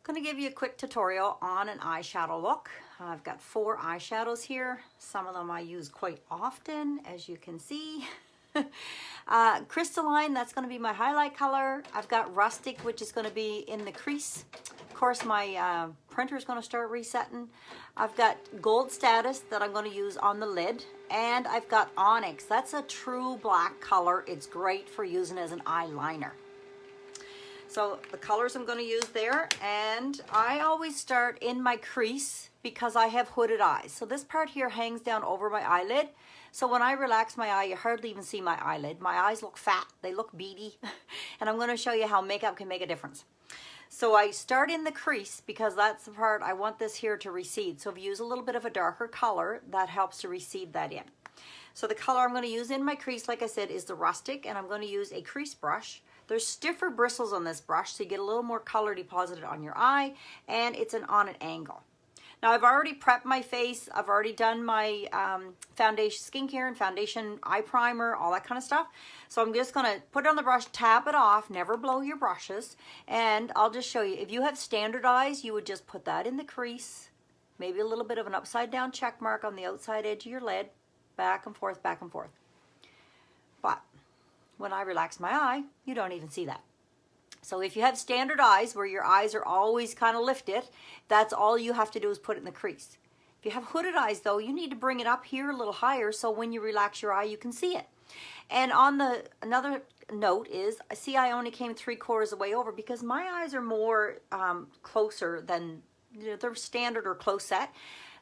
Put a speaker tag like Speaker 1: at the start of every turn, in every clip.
Speaker 1: Going to give you a quick tutorial on an eyeshadow look. I've got 4 eyeshadows here. Some of them I use quite often, as you can see. Crystalline, that's going to be my highlight color. I've got Rustic, which is going to be in the crease. Of course, my printer is going to start resetting. I've got Gold Status that I'm going to use on the lid. And I've got Onyx. That's a true black color. It's great for using as an eyeliner. So the colors I'm going to use there, and I always start in my crease because I have hooded eyes. So this part here hangs down over my eyelid. So when I relax my eye, you hardly even see my eyelid. My eyes look fat, they look beady, and I'm going to show you how makeup can make a difference. So I start in the crease because that's the part I want this here to recede. So if you use a little bit of a darker color, that helps to recede that in. So the color I'm going to use in my crease, like I said, is the Rustic, and I'm going to use a crease brush. There's stiffer bristles on this brush, so you get a little more color deposited on your eye, and it's on an angle. Now, I've already prepped my face. I've already done my foundation, skincare and foundation, eye primer, all that kind of stuff. So I'm just going to put it on the brush, tap it off, never blow your brushes, and I'll just show you. If you have standard eyes, you would just put that in the crease, maybe a little bit of an upside down check mark on the outside edge of your lid, back and forth, back and forth. But when I relax my eye, you don't even see that. So if you have standard eyes where your eyes are always kind of lifted, that's all you have to do is put it in the crease. If you have hooded eyes though, you need to bring it up here a little higher so when you relax your eye, you can see it. And on the another note is, see, I only came 3/4 of the way over because my eyes are more closer than, you know, they're standard or close set.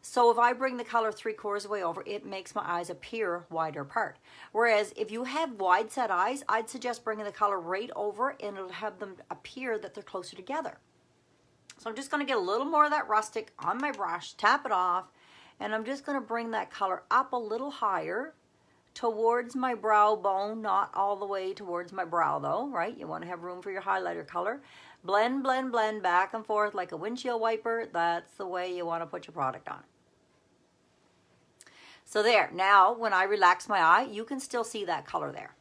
Speaker 1: So if I bring the color 3/4 of the way over, it makes my eyes appear wider apart. Whereas if you have wide set eyes, I'd suggest bringing the color right over and it'll have them appear that they're closer together. So I'm just going to get a little more of that Rustic on my brush, tap it off, and I'm just going to bring that color up a little higher towards my brow bone, not all the way towards my brow though, right? You want to have room for your highlighter color. Blend, blend, blend back and forth like a windshield wiper. That's the way you want to put your product on. So there, now when I relax my eye, you can still see that color there.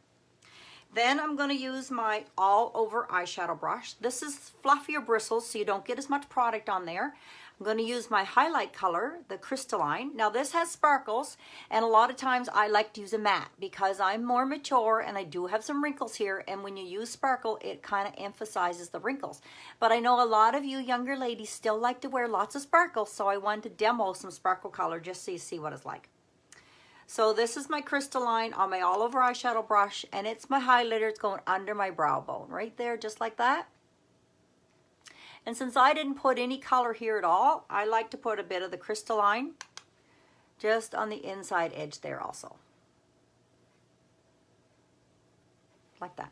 Speaker 1: Then I'm going to use my all over eyeshadow brush. This is fluffier bristles, so you don't get as much product on there. I'm going to use my highlight color, the Crystalline. Now this has sparkles, and a lot of times I like to use a matte because I'm more mature and I do have some wrinkles here, and when you use sparkle, it kind of emphasizes the wrinkles. But I know a lot of you younger ladies still like to wear lots of sparkles, so I wanted to demo some sparkle color just so you see what it's like. So this is my Crystalline on my all over eyeshadow brush, and it's my highlighter. It's going under my brow bone right there, just like that. And since I didn't put any color here at all, I like to put a bit of the Crystalline just on the inside edge there also. Like that.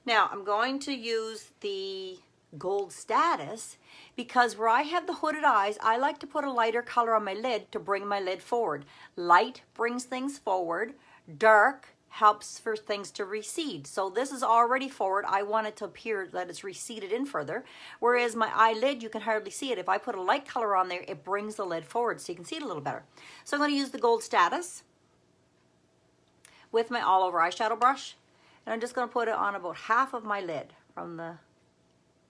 Speaker 1: Now I'm going to use the Gold Status because where I have the hooded eyes, I like to put a lighter color on my lid to bring my lid forward. Light brings things forward. Dark helps for things to recede. So this is already forward. I want it to appear that it's receded in further. Whereas my eyelid, you can hardly see it. If I put a light color on there, it brings the lid forward so you can see it a little better. So I'm going to use the Gold Status with my all over eyeshadow brush. And I'm just going to put it on about half of my lid from the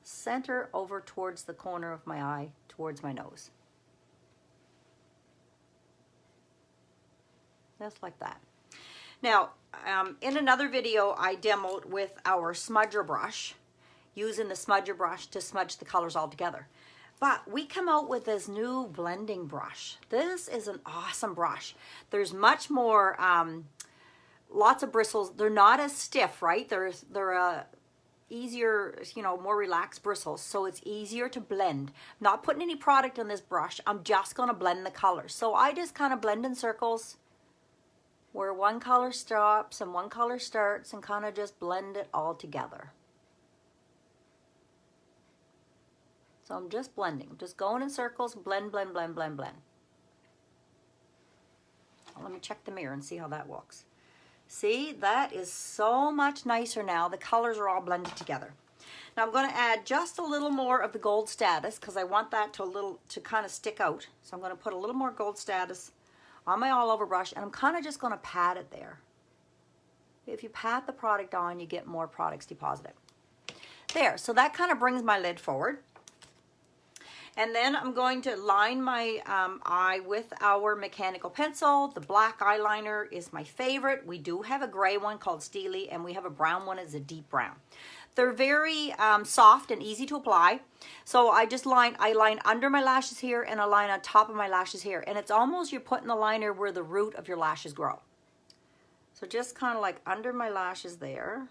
Speaker 1: center over towards the corner of my eye, towards my nose. Just like that. Now, in another video, I demoed with our smudger brush, using the smudger brush to smudge the colors all together. But we come out with this new blending brush. This is an awesome brush. There's much more, lots of bristles. They're not as stiff, right? They're easier, you know, more relaxed bristles, so it's easier to blend. I'm not putting any product on this brush. I'm just going to blend the colors. So I just kind of blend in circles where one color stops and one color starts, and kind of just blend it all together. So I'm just blending, just going in circles, blend, blend, blend, blend, blend. Well, let me check the mirror and see how that looks. See, that is so much nicer now. The colors are all blended together. Now I'm going to add just a little more of the Gold Status because I want that to kind of stick out. So I'm going to put a little more Gold Status on my all over brush, and I'm kind of just going to pat it there. If you pat the product on, you get more products deposited. There, so that kind of brings my lid forward. And then I'm going to line my eye with our mechanical pencil. The black eyeliner is my favorite. We do have a gray one called Steely, and we have a brown one. It's a deep brown. They're very soft and easy to apply. So I line under my lashes here, and I line on top of my lashes here. And it's almost you're putting the liner where the root of your lashes grow. So just kind of like under my lashes there.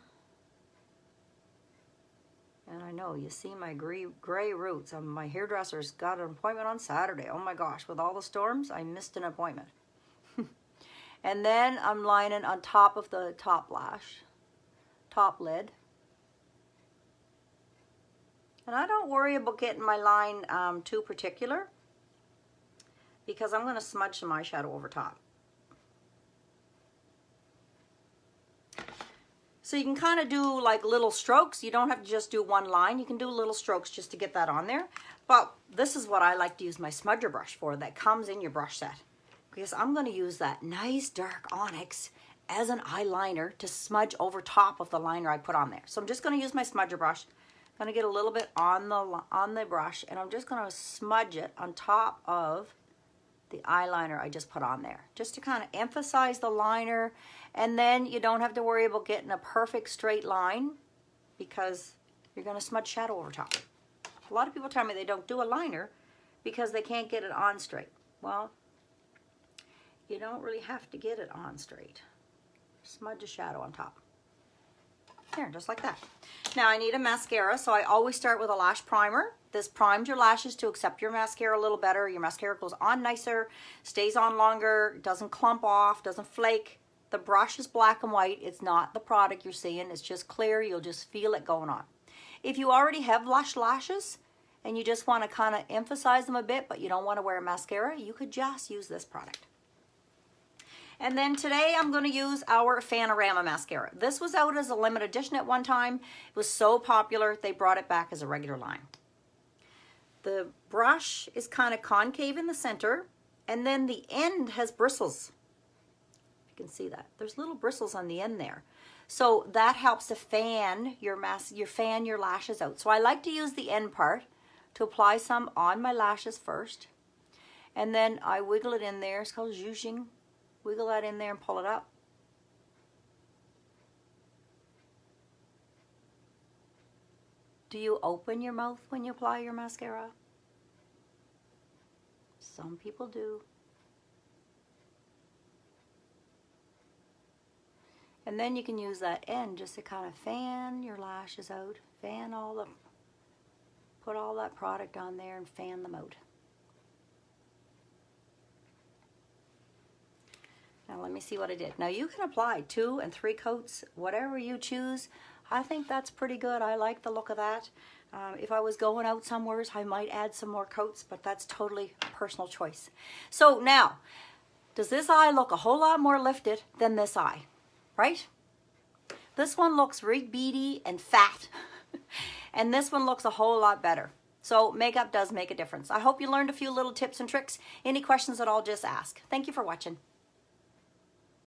Speaker 1: And I know, you see my gray roots. My hairdresser's got an appointment on Saturday. Oh my gosh, with all the storms, I missed an appointment. And then I'm lining on top of the top lid. And I don't worry about getting my line too particular, because I'm going to smudge some eyeshadow over top. So you can kind of do like little strokes. You don't have to just do one line. You can do little strokes just to get that on there. But this is what I like to use my smudger brush for, that comes in your brush set. Because I'm going to use that nice dark Onyx as an eyeliner to smudge over top of the liner I put on there. So I'm just going to use my smudger brush. I'm going to get a little bit on the brush, and I'm just going to smudge it on top of the eyeliner I just put on there, just to kind of emphasize the liner. And then you don't have to worry about getting a perfect straight line, because you're going to smudge shadow over top. A lot of people tell me they don't do a liner because they can't get it on straight. Well, you don't really have to get it on straight. Smudge a shadow on top. There, just like that. Now I need a mascara, so I always start with a lash primer. This primes your lashes to accept your mascara a little better. Your mascara goes on nicer, stays on longer, doesn't clump off, doesn't flake. The brush is black and white. It's not the product you're seeing. It's just clear. You'll just feel it going on. If you already have lush lashes and you just want to kind of emphasize them a bit, but you don't want to wear a mascara, you could just use this product. And then today I'm going to use our Fanorama mascara. This was out as a limited edition at one time. It was so popular, they brought it back as a regular line. The brush is kind of concave in the center, and then the end has bristles. You can see that. There's little bristles on the end there. So that helps to fan your lashes out. So I like to use the end part to apply some on my lashes first. And then I wiggle it in there. It's called zhuzhing. Wiggle that in there and pull it up. Do you open your mouth when you apply your mascara? Some people do. And then you can use that end just to kind of fan your lashes out. Put all that product on there and fan them out. Now let me see what I did. Now you can apply 2 and 3 coats, whatever you choose. I think that's pretty good. I like the look of that. If I was going out somewhere, I might add some more coats, but that's totally a personal choice. So now, does this eye look a whole lot more lifted than this eye, right? This one looks very beady and fat, and this one looks a whole lot better. So makeup does make a difference. I hope you learned a few little tips and tricks. Any questions at all, just ask. Thank you for watching.